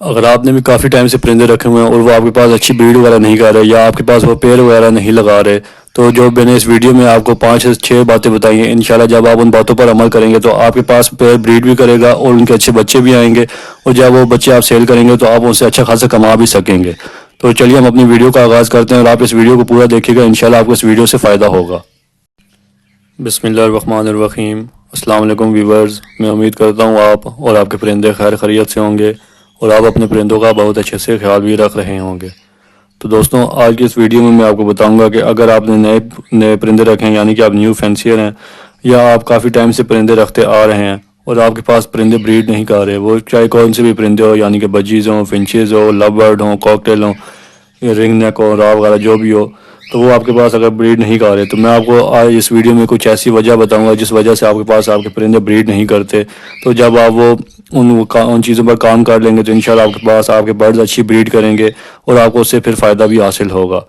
اگر آپ نے بھی کافی ٹائم سے پرندے رکھے ہوئے ہیں اور وہ آپ کے پاس اچھی بریڈ وغیرہ نہیں کر رہے یا آپ کے پاس وہ پیر وغیرہ نہیں لگا رہے، تو جو میں نے اس ویڈیو میں آپ کو 5 سے 6 باتیں بتائی ہیں، انشاءاللہ جب آپ ان باتوں پر عمل کریں گے تو آپ کے پاس پیر بریڈ بھی کرے گا اور ان کے اچھے بچے بھی آئیں گے، اور جب وہ بچے آپ سیل کریں گے تو آپ ان سے اچھا خاصا کما بھی سکیں گے۔ تو چلیے ہم اپنی ویڈیو کا آغاز کرتے ہیں اور آپ اس ویڈیو کو پورا دیکھیے گا، انشاءاللہ آپ کو اس ویڈیو سے فائدہ ہوگا۔ بسم اللہ الرحمن الرحیم۔ السلام علیکم ویورز، میں امید کرتا ہوں آپ اور آپ کے پرندے خیر خیریت سے ہوں گے اور آپ اپنے پرندوں کا بہت اچھے سے خیال بھی رکھ رہے ہوں گے۔ تو دوستوں، آج کی اس ویڈیو میں آپ کو بتاؤں گا کہ اگر آپ نے نئے پرندے رکھے ہیں، یعنی کہ آپ نیو فینسیئر ہیں، یا آپ کافی ٹائم سے پرندے رکھتے آ رہے ہیں اور آپ کے پاس پرندے بریڈ نہیں کر رہے، وہ چاہے کون سے بھی پرندے ہو، یعنی کہ بجیز ہوں، فنچز ہو، لو برڈ ہوں، کاکٹیل ہوں، رنگ نیک ہو، راو وغیرہ جو بھی ہو، تو وہ آپ کے پاس اگر بریڈ نہیں کر رہے تو میں آپ کو آج اس ویڈیو میں کچھ ایسی وجہ بتاؤں گا جس وجہ سے آپ کے پاس آپ کے پرندے بریڈ نہیں کرتے۔ تو جب آپ ان چیزوں پر کام کر لیں گے تو انشاءاللہ آپ کے پاس آپ کے برڈز اچھی بریڈ کریں گے اور آپ کو اس سے پھر فائدہ بھی حاصل ہوگا۔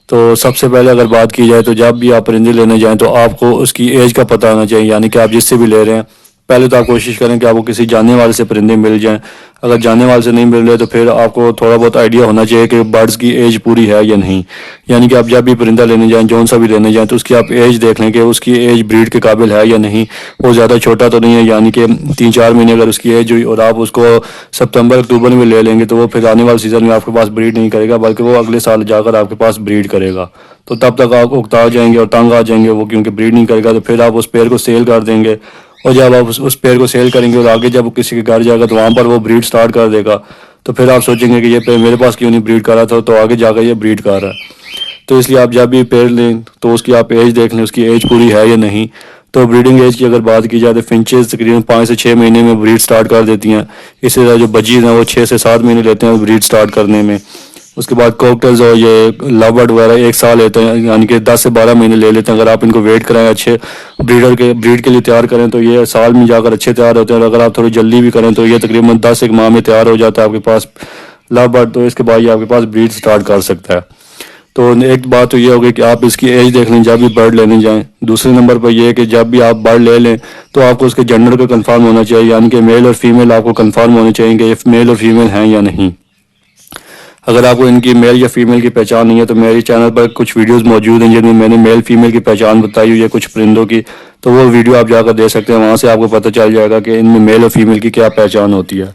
تو سب سے پہلے اگر بات کی جائے تو جب بھی آپ پرندے لینے جائیں تو آپ کو اس کی ایج کا پتہ ہونا چاہیے، یعنی کہ آپ جس سے بھی لے رہے ہیں پہلے تو آپ کوشش کریں کہ آپ کو کسی جاننے والے سے پرندے مل جائیں۔ اگر جاننے والے سے نہیں مل رہے تو پھر آپ کو تھوڑا بہت آئیڈیا ہونا چاہیے کہ برڈز کی ایج پوری ہے یا نہیں، یعنی کہ آپ جب بھی پرندہ لینے جائیں، جون سا بھی لینے جائیں، تو اس کی آپ ایج دیکھ لیں کہ اس کی ایج بریڈ کے قابل ہے یا نہیں، وہ زیادہ چھوٹا تو نہیں ہے، یعنی کہ 3-4 مہینے اگر اس کی ایج ہوئی اور آپ اس کو ستمبر اکتوبر میں لے لیں گے تو وہ پھر آنے والے سیزن میں آپ کے پاس بریڈ نہیں کرے گا، بلکہ وہ اگلے سال جا کر آپ کے پاس بریڈ کرے گا۔ تو تب تک آپ اکتا جائیں گے اور تنگ آ جائیں گے، وہ کیونکہ بریڈ نہیں کرے گا، تو پھر آپ اس پیر کو سیل کر دیں گے، اور جب آپ اس پیر کو سیل کریں گے اور آگے جب کسی کے گھر جائے گا تو وہاں پر وہ بریڈ سٹارٹ کر دے گا، تو پھر آپ سوچیں گے کہ یہ پیر میرے پاس کیوں نہیں بریڈ کر رہا تھا، تو آگے جا کر یہ بریڈ کر رہا ہے۔ تو اس لیے آپ جب بھی پیر لیں تو اس کی آپ ایج دیکھ لیں، اس کی ایج پوری ہے یا نہیں۔ تو بریڈنگ ایج کی اگر بات کی جائے تو فنچز تقریباً 5 سے 6 مہینے میں بریڈ سٹارٹ کر دیتی ہیں، اسی طرح جو بجیز ہیں وہ 6 سے 7 مہینے لیتے ہیں بریڈ سٹارٹ کرنے میں۔ اس کے بعد کوکٹلز اور یہ لو برڈ وغیرہ 1 سال لیتے ہیں، یعنی کہ 10 سے 12 مہینے لے لیتے ہیں۔ اگر آپ ان کو ویٹ کرائیں، اچھے بریڈ کے لیے تیار کریں تو یہ سال میں جا کر اچھے تیار ہوتے ہیں، اور اگر آپ تھوڑی جلدی بھی کریں تو یہ تقریباً 10 ایک ماہ میں تیار ہو جاتا ہے آپ کے پاس لو برڈ، تو اس کے بعد یہ آپ کے پاس بریڈ سٹارٹ کر سکتا ہے۔ تو ایک بات تو یہ ہوگی کہ آپ اس کی ایج دیکھ لیں جب بھی برڈ لینے جائیں۔ دوسرے نمبر پر یہ ہے کہ جب بھی آپ برڈ لے لیں تو آپ کو اس کے جنڈر کا کنفرم ہونا چاہیے، یعنی کہ میل اور فیمیل آپ کو کنفرم ہونے چاہیے کہ یہ میل اور فیمیل ہیں یا نہیں۔ اگر آپ کو ان کی میل یا فیمیل کی پہچان نہیں ہے تو میری چینل پر کچھ ویڈیوز موجود ہیں جن میں میں نے میل فیمیل کی پہچان بتائی ہوئی ہے کچھ پرندوں کی، تو وہ ویڈیو آپ جا کر دیکھ سکتے ہیں، وہاں سے آپ کو پتہ چل جائے گا کہ ان میں میل اور فیمیل کی کیا پہچان ہوتی ہے۔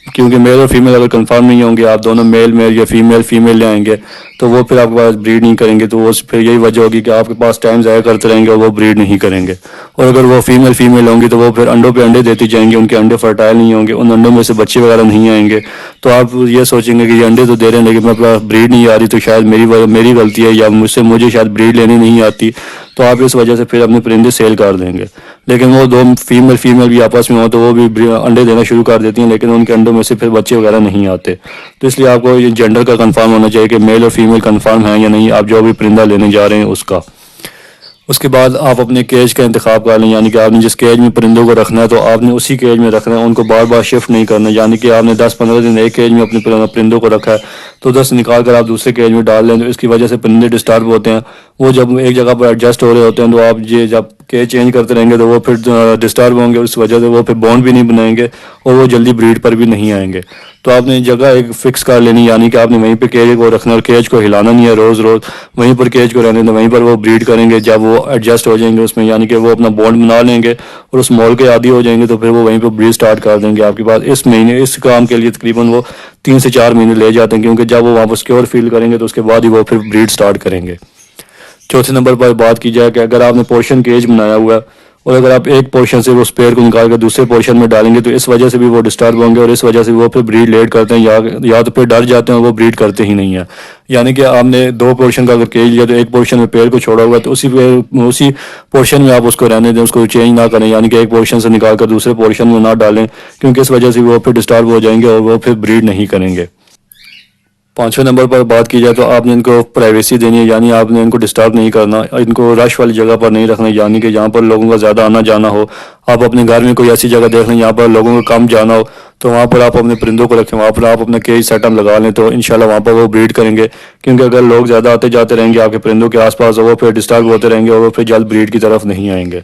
کیونکہ میل اور فیمیل اگر کنفرم نہیں ہوں گے، آپ دونوں میل یا فیمیل لے آئیں گے تو وہ پھر آپ کے پاس بریڈ نہیں کریں گے، تو وہ پھر یہی وجہ ہوگی کہ آپ کے پاس ٹائم ضائع کرتے رہیں گے اور وہ بریڈ نہیں کریں گے۔ اور اگر وہ فیمیل ہوں گی تو وہ پھر انڈوں پہ انڈے دیتی جائیں گے، ان کے انڈے فرٹائل نہیں ہوں گے، ان انڈوں میں سے بچے وغیرہ نہیں آئیں گے، تو آپ یہ سوچیں گے کہ یہ انڈے تو دے رہے ہیں لیکن میرے پاس بریڈ نہیں آ رہی، تو شاید میری غلطی ہے یا مجھے شاید بریڈ لینے نہیں آتی، تو آپ اس وجہ سے پھر اپنے پرندے سیل کر دیں گے۔ لیکن وہ دو فیمیل بھی آپس میں ہوں تو وہ بھی انڈے دینا شروع کر دیتی ہیں، لیکن ان کے انڈوں میں سے پھر بچے وغیرہ نہیں آتے۔ تو اس لیے آپ کو یہ جینڈر کا کنفرم ہونا چاہیے کہ میل اور فیمیل کنفرم ہیں یا نہیں، آپ جو بھی پرندہ لینے جا رہے ہیں اس کا۔ اس کے بعد آپ اپنے کیج کا انتخاب کر لیں، یعنی کہ آپ نے جس کیج میں پرندوں کو رکھنا ہے تو آپ نے اسی کیج میں رکھنا ہے، ان کو بار بار شفٹ نہیں کرنا، یعنی کہ آپ نے 10-15 دن ایک کیج میں اپنے پرندوں کو رکھا ہے تو 10 نکال کر آپ دوسرے کیج میں ڈال لیں، تو اس کی وجہ سے پرندے ڈسٹرب ہوتے ہیں، وہ جب ایک جگہ پر ایڈجسٹ ہو رہے ہوتے ہیں تو آپ جب کیج چینج کرتے رہیں گے تو وہ پھر ڈسٹرب ہوں گے، اس وجہ سے وہ پھر بونڈ بھی نہیں بنائیں گے اور وہ جلدی بریڈ پر بھی نہیں آئیں گے۔ تو آپ نے جگہ ایک فکس کر لینی، یعنی کہ آپ نے وہیں پہ کیج کو رکھنا اور کیج کو ہلانا نہیں ہے روز وہیں پر کیج کو رہنے دیں، وہیں پر وہ بریڈ کریں گے، جب وہ ایڈجسٹ ہو جائیں گے اس میں، یعنی کہ وہ اپنا بونڈ بنا لیں گے اور اس مول کے عادی ہو جائیں گے تو پھر وہ وہیں پہ بریڈ سٹارٹ کر دیں گے آپ کے پاس۔ اس کام کے لیے تقریباً وہ 3 سے 4 مہینے لے جاتے ہیں، کیونکہ جب وہ وہاں پر سیکیور فیل کریں گے تو اس کے بعد ہی وہ پھر بریڈ سٹارٹ کریں گے۔ چوتھے نمبر پر بات کی جائے کہ اگر آپ نے پورشن کیج بنایا ہوا ہے اور اگر آپ ایک پورشن سے اس پیر کو نکال کر دوسرے پورشن میں ڈالیں گے تو اس وجہ سے بھی وہ ڈسٹرب ہوں گے اور اس وجہ سے وہ پھر بریڈ لیٹ کرتے ہیں یا تو پھر ڈر جاتے ہیں، وہ بریڈ کرتے ہی نہیں ہیں۔ یعنی کہ آپ نے 2 پورشن کا اگر کیج لیا تو ایک پورشن میں پیر کو چھوڑا ہوا ہے تو اسی پورشن میں آپ اس کو رہنے دیں، اس کو چینج نہ کریں، یعنی کہ ایک پورشن سے نکال کر دوسرے پورشن میں نہ ڈالیں، کیونکہ اس وجہ سے وہ پھر ڈسٹرب ہو جائیں گے اور وہ پھر بریڈ نہیں کریں گے۔ 5ویں نمبر پر بات کی جائے تو آپ نے ان کو پرائیویسی دینی ہے، یعنی آپ نے ان کو ڈسٹرب نہیں کرنا، ان کو رش والی جگہ پر نہیں رکھنا، یعنی کہ جہاں پر لوگوں کا زیادہ آنا جانا ہو۔ آپ اپنے گھر میں کوئی ایسی جگہ دیکھ لیں جہاں پر لوگوں کا کم جانا ہو تو وہاں پر آپ اپنے پرندوں کو رکھیں، وہاں پر آپ اپنا کیج سیٹ اپ لگا لیں تو انشاءاللہ وہاں پر وہ بریڈ کریں گے، کیونکہ اگر لوگ زیادہ آتے جاتے رہیں گے آپ کے پرندوں کے آس پاس وہ پھر ڈسٹرب ہوتے رہیں گے اور وہ پھر جلد بریڈ کی طرف نہیں آئیں گے۔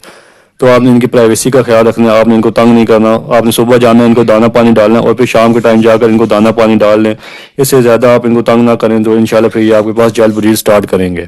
تو آپ نے ان کی پرائیویسی کا خیال رکھنا ہے، آپ نے ان کو تنگ نہیں کرنا، آپ نے صبح جانا ہے ان کو دانا پانی ڈالنا ہے اور پھر شام کے ٹائم جا کر ان کو دانا پانی ڈال لیں، اس سے زیادہ آپ ان کو تنگ نہ کریں تو انشاءاللہ پھر یہ آپ کے پاس جلد بریڈ سٹارٹ کریں گے۔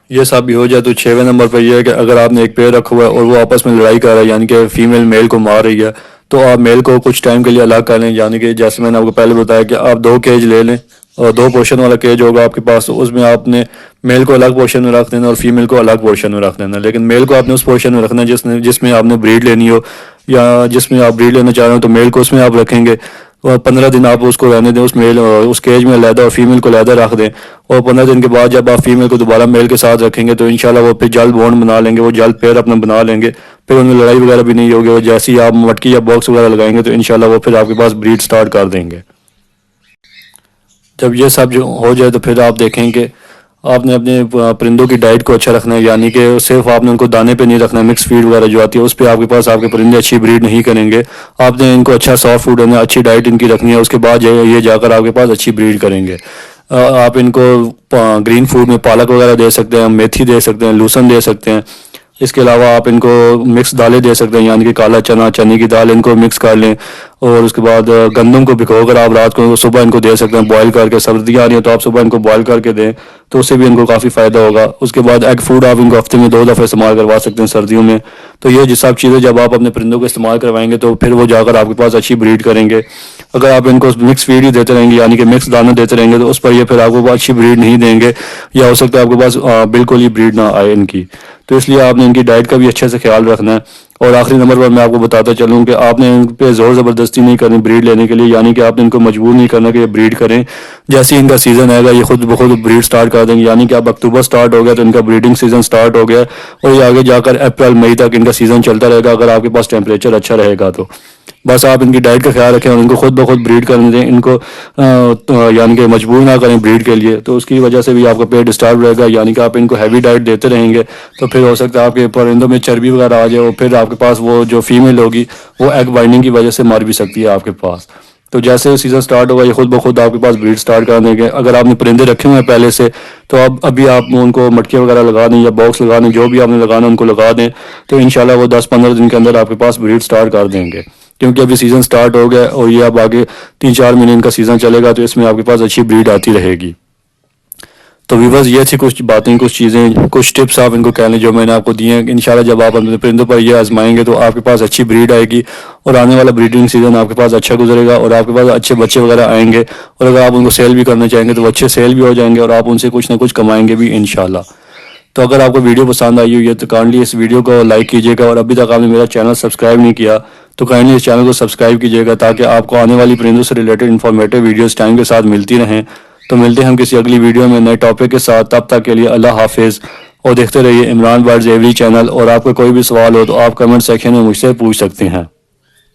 یہ سب بھی ہو جائے تو 6ویں نمبر پر یہ ہے کہ اگر آپ نے ایک پیئر رکھا ہوا ہے اور وہ آپس میں لڑائی کر رہا ہے، یعنی کہ فیمیل میل کو مار رہی ہے، تو آپ میل کو کچھ ٹائم کے لیے الگ کر لیں، یعنی کہ جیسے میں نے آپ کو پہلے بتایا کہ آپ 2 کیج لے لیں اور 2 پورشن والا کیج ہوگا آپ کے پاس، تو اس میں آپ نے میل کو الگ پورشن میں رکھ دینا اور فیمیل کو الگ پورشن میں رکھ دینا، لیکن میل کو آپ نے اس پورشن میں رکھنا ہے جس میں آپ نے بریڈ لینی ہو، یا جس میں آپ بریڈ لینا چاہ رہے ہو تو میل کو اس میں آپ رکھیں گے اور 15 دن آپ اس کو رہنے دیں اس کیج میں علیحدہ اور فیمیل کو علیحدہ رکھ دیں، اور 15 دن کے بعد جب آپ فیمیل کو دوبارہ میل کے ساتھ رکھیں گے تو انشاءاللہ وہ پھر جلد بونڈ بنا لیں گے، وہ جلد پیر اپنا بنا لیں گے، پھر ان میں لڑائی وغیرہ بھی نہیں ہوگی، اور جیسے ہی آپ مٹکی یا باکس وغیرہ لگائیں گے تو انشاءاللہ وہ پھر آپ کے پاس بریڈ سٹارٹ کر دیں گے۔ جب یہ سب جو ہو جائے تو پھر آپ دیکھیں کہ آپ نے اپنے پرندوں کی ڈائٹ کو اچھا رکھنا ہے، یعنی کہ صرف آپ نے ان کو دانے پہ نہیں رکھنا ہے، مکس فیڈ وغیرہ جو آتی ہے اس پہ آپ کے پاس آپ کے پرندے اچھی بریڈ نہیں کریں گے، آپ نے ان کو اچھا سافٹ فوڈ دینا، اچھی ڈائٹ ان کی رکھنی ہے، اس کے بعد یہ جا کر آپ کے پاس اچھی بریڈ کریں گے۔ آپ ان کو گرین فوڈ میں پالک وغیرہ دے سکتے ہیں، میتھی دے سکتے ہیں، لوسن دے سکتے ہیں، اس کے علاوہ آپ ان کو مکس دالیں دے سکتے ہیں، یعنی کہ کالا چنا، چنے کی دال ان کو مکس کر لیں، اور اس کے بعد گندم کو بھگو کر آپ رات کو صبح ان کو دے سکتے ہیں بوائل کر کے، سردیاں آ رہی ہیں تو آپ صبح ان کو بوائل کر کے دیں تو اس سے بھی ان کو کافی فائدہ ہوگا۔ اس کے بعد ایگ فوڈ آپ ان کو ہفتے میں 2 دفعہ استعمال کروا سکتے ہیں سردیوں میں۔ تو یہ سب چیزیں جب آپ اپنے پرندوں کو استعمال کروائیں گے تو پھر وہ جا کر آپ کے پاس اچھی بریڈ کریں گے۔ اگر آپ ان کو مکس فیڈ ہی دیتے رہیں گے، یعنی کہ مکس دانا دیتے رہیں گے، تو اس پر یہ پھر آپ کو اچھی بریڈ نہیں دیں گے، یا ہو سکتا ہے آپ کے پاس بالکل ہی بریڈ نہ آئے ان کی۔ تو اس لیے آپ نے ان کی ڈائٹ کا بھی اچھے سے خیال رکھنا ہے۔ اور آخری نمبر پر میں آپ کو بتاتا چلوں کہ آپ نے ان پہ زور زبردستی نہیں کرنی بریڈ لینے کے لیے، یعنی کہ آپ نے ان کو مجبور نہیں کرنا کہ یہ بریڈ کریں، جیسے ہی ان کا سیزن آئے گا یہ خود بخود بریڈ سٹارٹ کر دیں گے، یعنی کہ اب اکتوبر سٹارٹ ہو گیا تو ان کا بریڈنگ سیزن سٹارٹ ہو گیا، اور یہ آگے جا کر اپریل مئی تک ان کا سیزن چلتا رہے گا اگر آپ کے پاس ٹیمپریچر اچھا رہے گا تو۔ بس آپ ان کی ڈائٹ کا خیال رکھیں اور ان کو خود بخود بریڈ کرنے دیں، ان کو یعنی کہ مجبور نہ کریں بریڈ کے لیے، تو اس کی وجہ سے بھی آپ کا پیٹ ڈسٹرب رہے گا، یعنی کہ آپ ان کو ہیوی ڈائٹ دیتے رہیں گے تو پھر ہو سکتا ہے آپ کے پرندوں میں چربی وغیرہ آ جائے، اور پھر آپ کے پاس وہ جو فیمیل ہوگی وہ ایگ بائنڈنگ کی وجہ سے مر بھی سکتی ہے آپ کے پاس۔ تو جیسے سیزن سٹارٹ ہوگا یہ خود بخود آپ کے پاس بریڈ سٹارٹ کر دیں گے۔ اگر آپ نے پرندے رکھے ہوئے ہیں پہلے سے تو ابھی آپ ان کو مٹکیاں وغیرہ لگا دیں یا باکس لگا دیں، جو بھی آپ نے لگانا ان کو لگا دیں، تو انشاءاللہ وہ 10-15 دن کے اندر آپ کے پاس بریڈ سٹارٹ کر دیں گے، کیونکہ ابھی سیزن سٹارٹ ہو گیا اور یہ اب آگے 3-4 مہینے ان کا سیزن چلے گا، تو اس میں آپ کے پاس اچھی بریڈ آتی رہے گی۔ تو ویورز یہ تھی کچھ باتیں، کچھ چیزیں، کچھ ٹپس آپ ان کو کہہ لیں جو میں نے آپ کو دیے ہیں۔ انشاءاللہ جب آپ اپنے پرندوں پر یہ آزمائیں گے تو آپ کے پاس اچھی بریڈ آئے گی اور آنے والا بریڈنگ سیزن آپ کے پاس اچھا گزرے گا اور آپ کے پاس اچھے بچے وغیرہ آئیں گے، اور اگر آپ ان کو سیل بھی کرنا چاہیں گے تو وہ اچھے سیل بھی ہو جائیں گے اور آپ ان سے کچھ نہ کچھ کمائیں گے بھی انشاءاللہ۔ تو اگر آپ کو ویڈیو پسند آئی ہوئی ہے تو کائنڈلی اس ویڈیو کو لائک کیجیے گا، اور ابھی تک آپ نے میرا چینل سبسکرائب نہیں کیا تو کائنڈلی اس چینل کو سبسکرائب کیجیے گا تاکہ آپ کو آنے والی پرندوں سے ریلیٹڈ انفارمیٹیو ویڈیوز ٹائم کے ساتھ ملتی رہیں۔ تو ملتے ہیں ہم کسی اگلی ویڈیو میں نئے ٹاپک کے ساتھ، تب تک کے لیے اللہ حافظ، اور دیکھتے رہیے عمران برڈز ایوری چینل۔ اور آپ کا کوئی بھی سوال ہو تو آپ کمنٹ سیکشن میں مجھ سے پوچھ سکتے ہیں۔